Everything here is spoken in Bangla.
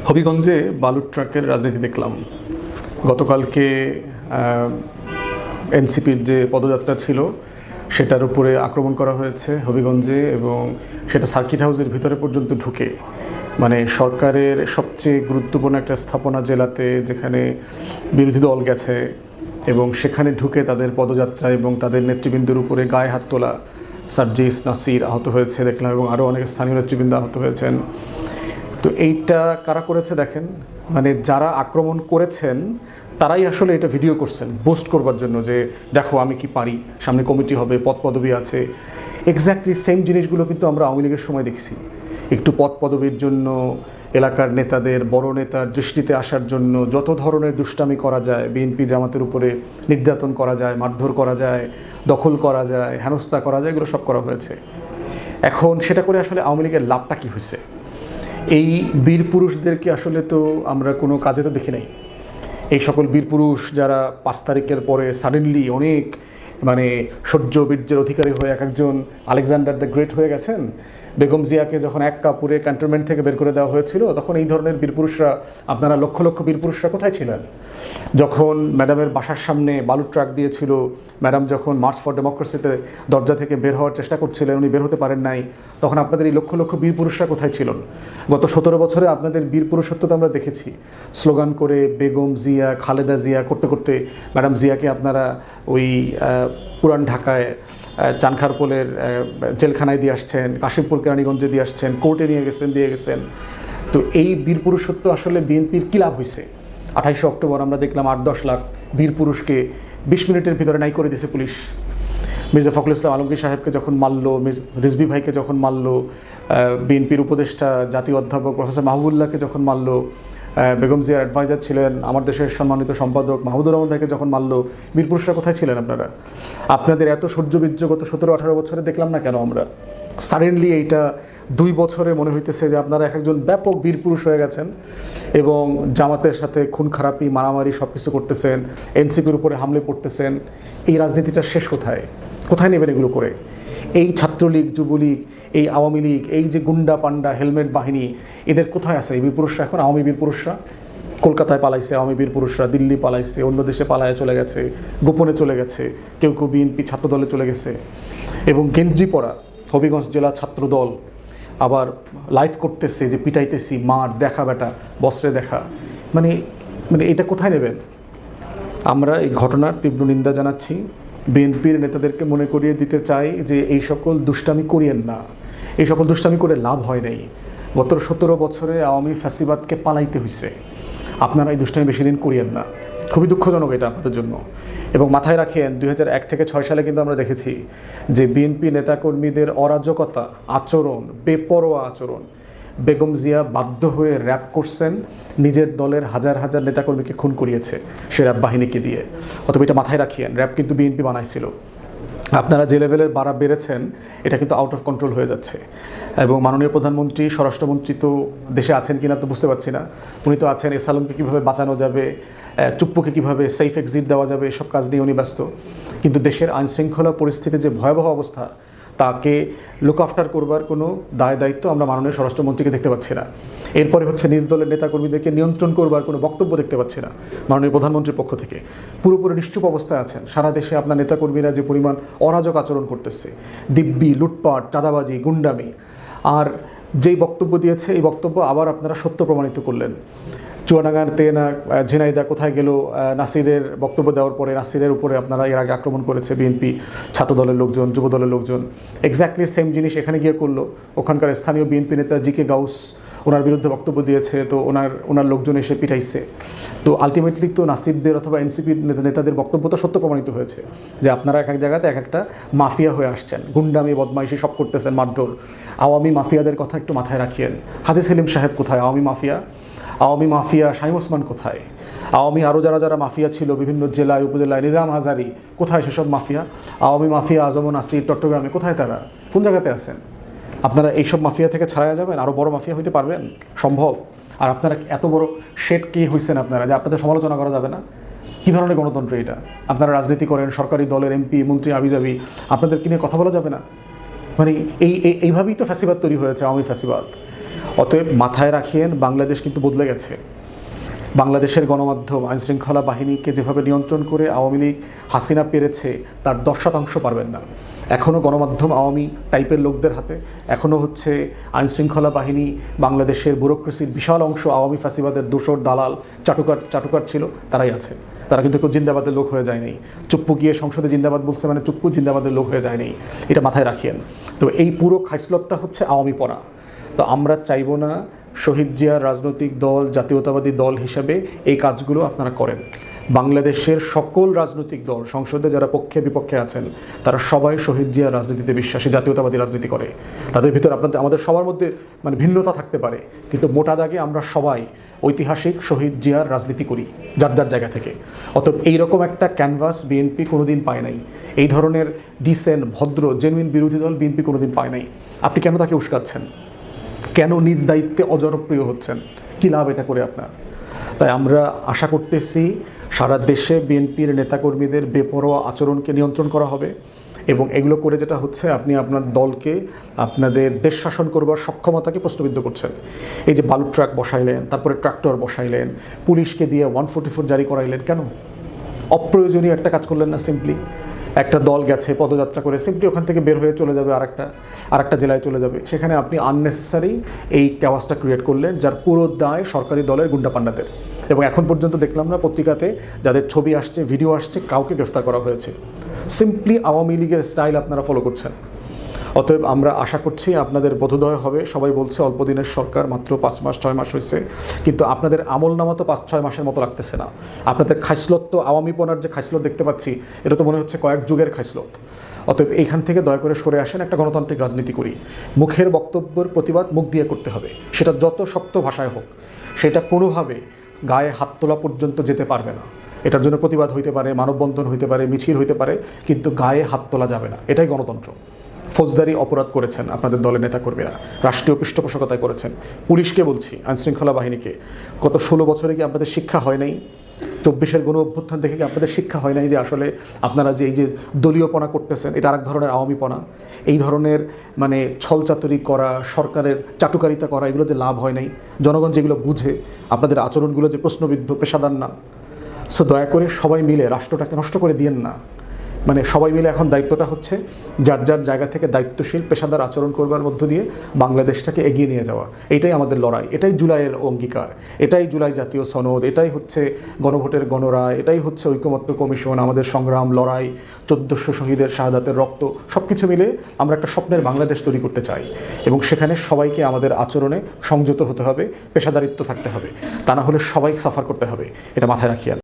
হবিগঞ্জে বালুর ট্রাকের রাজনীতি দেখলাম। গতকালকে এনসিপির যে পদযাত্রা ছিল সেটার উপরে আক্রমণ করা হয়েছে হবিগঞ্জে, এবং সেটা সার্কিট হাউসের ভিতরে পর্যন্ত ঢুকে, মানে সরকারের সবচেয়ে গুরুত্বপূর্ণ একটা স্থাপনা জেলাতে, যেখানে বিরোধী দল গেছে, এবং সেখানে ঢুকে তাদের পদযাত্রা এবং তাদের নেতৃবৃন্দের উপরে গায়ে হাত তোলা। সার্জিস নাসির আহত হয়েছে দেখলাম, এবং আরও অনেক স্থানীয় নেতৃবৃন্দ আহত হয়েছেন। তো এইটা কারা করেছে দেখেন, মানে যারা আক্রমণ করেছেন তারাই আসলে এটা ভিডিও করছেন পোস্ট করবার জন্য, যে দেখো আমি কি পারি, সামনে কমিটি হবে, পদ পদবি আছে। এক্স্যাক্টলি সেম জিনিসগুলো কিন্তু আমরা আওয়ামী লীগের সময় দেখছি। একটু পদ পদবির জন্য এলাকার নেতাদের, বড় নেতার দৃষ্টিতে আসার জন্য যত ধরনের দুষ্টামি করা যায়, বিএনপি জামাতের উপরে নির্যাতন করা যায়, মারধর করা যায়, দখল করা যায়, হেনস্থা করা যায়, এগুলো সব করা হয়েছে। এখন সেটা করে আসলে আওয়ামী লীগের লাভটা কী হয়েছে? এই বীর পুরুষদেরকে আসলে তো আমরা কোনো কাজে তো দেখি নাই। এই সকল বীর পুরুষ যারা 5 তারিখের পরে সাডেনলি অনেক মানে সহ্য বীর্যের অধিকারী হয়ে এক একজন আলেকজান্ডার দ্য গ্রেট হয়ে গেছেন। বেগম জিয়াকে যখন এক কাপড়ে ক্যান্টনমেন্ট থেকে বের করে দেওয়া হয়েছিল, তখন এই ধরনের বীরপুরুষরা, আপনারা লক্ষ লক্ষ বীরপুরুষরা কোথায় ছিলেন? যখন ম্যাডামের বাসার সামনে বালুর ট্রাক দিয়েছিল, ম্যাডাম যখন মার্চ ফর ডেমোক্রেসিতে দরজা থেকে বের হওয়ার চেষ্টা করছিলেন, উনি বের হতে পারেন নাই, তখন আপনাদের এই লক্ষ লক্ষ বীরপুরুষরা কোথায় ছিলেন? গত 17 বছরে আপনাদের বীরপুরুষত্ব তো আমরা দেখেছি। স্লোগান করে বেগম জিয়া, খালেদা জিয়া করতে করতে ম্যাডাম জিয়াকে আপনারা ওই পুরান ঢাকায় চানখারপোলের জেলখানায় দিয়ে আসছেন, কাশিমপুর কেরানীগঞ্জে দিয়ে আসছেন, কোর্টে দিয়ে গেছেন। তো এই বীরপুরুষত্ব আসলে বিএনপির কী লাভ হয়েছে? 28 অক্টোবর আমরা দেখলাম 8-10 লাখ বীরপুরুষকে 20 মিনিটের ভিতরে নাই করে দিয়েছে পুলিশ। মির্জা ফখরুল ইসলাম আলমগীর সাহেবকে যখন মারল, রিজভী ভাইকে যখন মারল, বিএনপির উপদেষ্টা জাতীয় অধ্যাপক প্রফেসর মাহবুবুল্লাহকে যখন মারল, বেগম জিয়ার অ্যাডভাইজার ছিলেন আমার দেশের সম্মানিত সম্পাদক মাহমুদুর রহমান ভাইকে যখন মারল, বীরপুরুষরা কোথায় ছিলেন আপনারা? আপনাদের এত সহ্যবীর্য গত 17-18 বছরে দেখলাম না কেন আমরা? সাডেনলি এইটা 2 বছরে মনে হইতেছে যে আপনারা এক একজন ব্যাপক বীরপুরুষ হয়ে গেছেন, এবং জামাতের সাথে খুন খারাপি, মারামারি সব কিছু করতেছেন, এনসিপির উপরে হামলে পড়তেছেন। এই রাজনীতিটা শেষ কোথায়? কোথায় নেবেন এগুলো করে? এই ছাত্রলীগ, যুবলীগ, এই আওয়ামী লীগ, এই যে গুন্ডা পান্ডা হেলমেট বাহিনী, এদের কোথায় আছে এই বীরপুরুষরা? এখন আওয়ামী বীরপুরুষরা কলকাতায় পালাইছে, আওয়ামী বীরপুরুষরা দিল্লি পালাইছে, অন্য দেশে পালায় চলে গেছে, গোপনে চলে গেছে, কেউ কেউ বিএনপি ছাত্রদলে চলে গেছে। এবং গেঞ্জি পরা হবিগঞ্জ জেলা ছাত্রদল আবার লাইভ করতেছে যে পিটাইতেছি, মার দেখা, বেটা বস্ত্রে দেখা। মানে মানে এটা কোথায় নেবেন? আমরা এই ঘটনার তীব্র নিন্দা জানাচ্ছি। বিএনপির নেতাদেরকে মনে করিয়ে দিতে চাই যে এই সকল দুষ্টামি করিয়েন না, এই সকল দুষ্টামি করে লাভ হয় নাই। গত 17 বছরে আওয়ামী ফ্যাসিবাদকে পালাইতে হয়েছে। আপনারা এই দুষ্টামি বেশি দিন করিয়েন না। খুবই দুঃখজনক এটা আপনাদের জন্য। এবং মাথায় রাখেন 2001 থেকে 6 সালে কিন্তু আমরা দেখেছি যে বিএনপি নেতাকর্মীদের অরাজকতা, আচরণ, বেপরোয়া আচরণ, বেগম জিয়া বাধ্য হয়ে র্যাপ করছেন, নিজের দলের হাজার হাজার নেতাকর্মীকে খুন করিয়েছে সে র্যাব বাহিনীকে দিয়ে। অথবা এটা মাথায় রাখিয়েন, র্যাব কিন্তু বিএনপি বানাইছিল। আপনারা যে লেভেলের বাড়া বেড়েছেন, এটা কিন্তু আউট অফ কন্ট্রোল হয়ে যাচ্ছে। এবং মাননীয় প্রধানমন্ত্রী, স্বরাষ্ট্রমন্ত্রী তো দেশে আছেন কিনা তো বুঝতে পারছি না, উনি তো আছেন। এস আলমকে কীভাবে বাঁচানো যাবে, চুপ্পুকে কীভাবে সেফ এক্সিট দেওয়া যাবে, এসব কাজ নিয়ে উনি ব্যস্ত। কিন্তু দেশের আইনশৃঙ্খলা পরিস্থিতি যে ভয়াবহ অবস্থা, তাকে লুক আফটার করবার কোনো দায়িত্ব আমরা মাননীয় স্বরাষ্ট্রমন্ত্রীকে দেখতে পাচ্ছি না। এরপরে হচ্ছে নিজ দলের নেতাকর্মীদেরকে নিয়ন্ত্রণ করবার কোনো বক্তব্য দেখতে পাচ্ছি না মাননীয় প্রধানমন্ত্রীর পক্ষ থেকে। পুরোপুরি নিশ্চুপ অবস্থায় আছেন। সারা দেশে আপনার নেতাকর্মীরা যে পরিমাণ অরাজক আচরণ করতেছে, দিব্যি, লুটপাট, চাঁদাবাজি, গুন্ডামি, আর যেই বক্তব্য দিয়েছে এই বক্তব্য আবার আপনারা সত্য প্রমাণিত করলেন। চুয়াডাঙ্গার তেনা ঝিনাইদা কোথায় গেল? নাসিরের বক্তব্য দেওয়ার পরে নাসিরের উপরে আপনারা এর আগে আক্রমণ করেছে বিএনপি, ছাত্রদলের লোকজন, যুবদলের লোকজন। এক্স্যাক্টলি সেম জিনিস এখানে গিয়ে করলো। ওখানকার স্থানীয় বিএনপি নেতা জিকে গাউস ওনার বিরুদ্ধে বক্তব্য দিয়েছে, তো ওনার লোকজন এসে পিটাইছে। তো আলটিমেটলি তো নাসিরদের অথবা এনসিপির নেতাদের বক্তব্য তো সত্য প্রমাণিত হয়েছে যে আপনারা এক এক জায়গাতে এক একটা মাফিয়া হয়ে আসছেন, গুন্ডামি, বদমাইশি সব করতেছেন, মারধর। আওয়ামী মাফিয়াদের কথা একটু মাথায় রাখিয়েন। হাজী সেলিম সাহেব কোথায়? আওয়ামী মাফিয়া। আওয়ামী মাফিয়া শামীম ওসমান কোথায়? আওয়ামী আরও যারা মাফিয়া ছিল বিভিন্ন জেলায়, উপজেলায়, নিজাম হাজারি কোথায় সেসব মাফিয়া? আওয়ামী মাফিয়া আজম নাসির চট্টগ্রামে কোথায়? তারা কোন জায়গাতে আছেন? আপনারা এইসব মাফিয়া থেকে ছাড়া যাবেন, আরও বড় মাফিয়া হইতে পারবেন? সম্ভব? আর আপনারা এত বড় শেড কি হয়েছেন আপনারা যে আপনাদের সমালোচনা করা যাবে না? কী ধরনের গণতন্ত্র এটা? আপনারা রাজনীতি করেন, সরকারি দলের এমপি মন্ত্রী আবিজাবি, আপনাদেরকে নিয়ে কথা বলা যাবে না? মানে এইভাবেই তো ফ্যাসিবাদ তৈরি হয়েছে, আওয়ামী ফ্যাসিবাদ। অতএব মাথায় রাখিয়েন, বাংলাদেশ কিন্তু বদলে গেছে। বাংলাদেশের গণমাধ্যম আইনশৃঙ্খলা বাহিনীকে যেভাবে নিয়ন্ত্রণ করে আওয়ামী লীগ হাসিনা পেরেছে, তার 10% পারবেন না। এখনও গণমাধ্যম আওয়ামী টাইপের লোকদের হাতে, এখনও হচ্ছে আইনশৃঙ্খলা বাহিনী বাংলাদেশের ব্যুরোক্রেসির বিশাল অংশ আওয়ামী ফাঁসিবাদের দোসর দালাল চাটুকার ছিল, তারাই আছে। তারা কিন্তু কেউ জিন্দাবাদের লোক হয়ে যায়নি। চুপ্পু গিয়ে সংসদে জিন্দাবাদ বলছে মানে চুপ্পু জিন্দাবাদের লোক হয়ে যায়নি, এটা মাথায় রাখিয়েন। তো এই পুরো খাইসলতটা হচ্ছে আওয়ামী পড়া। তো আমরা চাইবো না শহীদ জিয়ার রাজনৈতিক দল, জাতীয়তাবাদী দল হিসেবে এই কাজগুলো আপনারা করেন। বাংলাদেশের সকল রাজনৈতিক দল সংসদে যারা পক্ষে বিপক্ষে আছেন, তারা সবাই শহীদ জিয়ার রাজনীতিতে বিশ্বাসী, জাতীয়তাবাদী রাজনীতি করে। তাদের ভিতর আমাদের সবার মধ্যে মানে ভিন্নতা থাকতে পারে, কিন্তু মোটা দাগে আমরা সবাই ঐতিহাসিক শহীদ জিয়ার রাজনীতি করি যার যার জায়গা থেকে। অতএব এইরকম একটা ক্যানভাস বিএনপি কোনোদিন পায় নাই। এই ধরনের ডিসেন্ট, ভদ্র, জেনুইন বিরোধী দল বিএনপি কোনোদিন পায় নাই। আপনি কেন তাকে উস্কাচ্ছেন? কেন নিজ দায়িত্বে অজনপ্রিয় হচ্ছেন? কী লাভ এটা করে আপনার? তাই আমরা আশা করতেছি সারা দেশে বিএনপির নেতাকর্মীদের বেপরোয়া আচরণকে নিয়ন্ত্রণ করা হবে, এবং এগুলো করে যেটা হচ্ছে, আপনি আপনার দলকে, আপনাদের দেশ শাসন করবার সক্ষমতাকে প্রশ্নবিদ্ধ করছেন। এই যে বালু ট্রাক বসাইলেন, তারপরে ট্রাক্টর বসাইলেন, পুলিশকে দিয়ে 144 জারি করাইলেন, কেন? অপ্রয়োজনীয় একটা কাজ করলেন না? সিম্পলি একটা দল গেছে পদযাত্রা করে, সিম্পলি ওখান থেকে বের হয়ে চলে যাবে আরেকটা জেলায় চলে যাবে, সেখানে আপনি আননেসেসারি এই ক্যাওয়াসটা ক্রিয়েট করলেন, যার পুরো দায় সরকারি দলের গুন্ডা পান্ডাদের। এবং এখন পর্যন্ত দেখলাম না পত্রিকাতে যাদের ছবি আসছে, ভিডিও আসছে, কাউকে গ্রেফতার করা হয়েছে। সিম্পলি আওয়ামী লীগের স্টাইল আপনারা ফলো করছেন। অতএব আমরা আশা করছি আপনাদের বোধোদয় হবে। সবাই বলছে অল্প দিনের সরকার, মাত্র 5 মাস 6 মাস হয়েছে, কিন্তু আপনাদের আমলনামা তো 5-6 মাসের মতো লাগতেছে না। আপনাদের খাইসলত তো, আওয়ামীপনার যে খাইসলত দেখতে পাচ্ছি, এটা তো মনে হচ্ছে কয়েক যুগের খাইসলত। অতএব এইখান থেকে দয়া করে সরে আসেন, একটা গণতান্ত্রিক রাজনীতি করি। মুখের বক্তব্যের প্রতিবাদ মুখ দিয়ে করতে হবে, সেটা যত শক্ত ভাষায় হোক। সেটা কোনোভাবে গায়ে হাত তোলা পর্যন্ত যেতে পারবে না। এটার জন্য প্রতিবাদ হইতে পারে, মানববন্ধন হইতে পারে, মিছিল হইতে পারে, কিন্তু গায়ে হাত তোলা যাবে না। এটাই গণতন্ত্র। ফৌজদারি অপরাধ করেছেন আপনাদের দলের নেতাকর্মীরা, রাষ্ট্রীয় পৃষ্ঠপোষকতায় করেছেন। পুলিশকে বলছি, আইনশৃঙ্খলা বাহিনীকে, গত 16 বছরে কি আপনাদের শিক্ষা হয় নাই? 24-এর গণ অভ্যুত্থান দেখে কি আপনাদের শিক্ষা হয় নাই যে আসলে আপনারা যে এই যে দলীয়পনা করতেছেন, এটা আরেক ধরনের আওয়ামীপনা? এই ধরনের মানে ছলচাতুরি করা, সরকারের চাটুকারিতা করা, এগুলো যে লাভ হয় নাই? জনগণ যেগুলো বুঝে, আপনাদের আচরণগুলো যে প্রশ্নবিদ্ধ, পেশাদার না। সো দয়া করে সবাই মিলে রাষ্ট্রটাকে নষ্ট করে দিয়েন না। মানে সবাই মিলে এখন দায়িত্বটা হচ্ছে যার যার জায়গা থেকে দায়িত্বশীল পেশাদার আচরণ করবার মধ্য দিয়ে বাংলাদেশটাকে এগিয়ে নিয়ে যাওয়া। এটাই আমাদের লড়াই, এটাই জুলাইয়ের অঙ্গীকার, এটাই জুলাই জাতীয় সনদ, এটাই হচ্ছে গণভোটের গণরায়, এটাই হচ্ছে ঐকমত্য কমিশন, আমাদের সংগ্রাম, লড়াই, 1400 শহীদের শাহাদাতের রক্ত, সব কিছু মিলে আমরা একটা স্বপ্নের বাংলাদেশ তৈরি করতে চাই। এবং সেখানে সবাইকে আমাদের আচরণে সংযত হতে হবে, পেশাদারিত্ব থাকতে হবে, তা না হলে সবাই সাফার করতে হবে। এটা মাথায় রাখিয়েন।